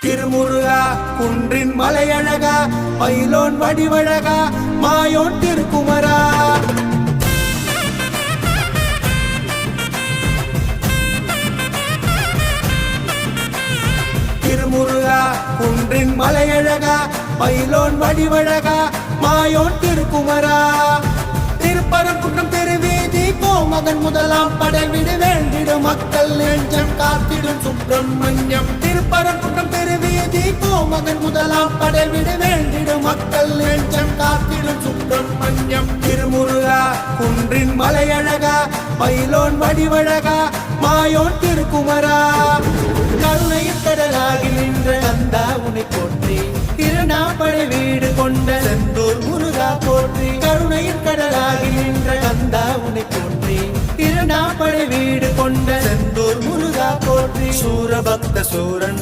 திருமுருகா குன்றின் மலையழகா மயிலோன் வடிவழகா மாயோன் திருக்குமரா திருமுருகா குன்றின் மலையழகா மயிலோன் வடிவழகா மாயோன் திருக்குமரா திருப்பரங்குன்றம் திருவீதி கோமகன் முதலாம் படைவிடு வேண்டிடும் மக்கள் நெஞ்சம் காத்திடும் சுப்பிரமணியம் திருப்பரங்குன்றம் திருவீதி கோமகன் முதலாம் படைவிடு வேண்டிடும் மக்கள் நெஞ்சம் காத்திடும் சுப்பிரமணியம் திருமுருகா குன்றின் மலையழகா மயிலோன் வடிவழகா மாயோன் திருக்குமரா கருணையின் கடலாகி நின்ற கந்தா உனை போற்றி திருநாப்படை வீடு கொண்ட செந்தூர் முருகா போற்றி கருணையின் கடலாகி நின்ற கந்தா உனை போற்றி திருநாப்படை வீடு கொண்ட செந்தூர் முருகா போற்றி சூரபக்த சூரன்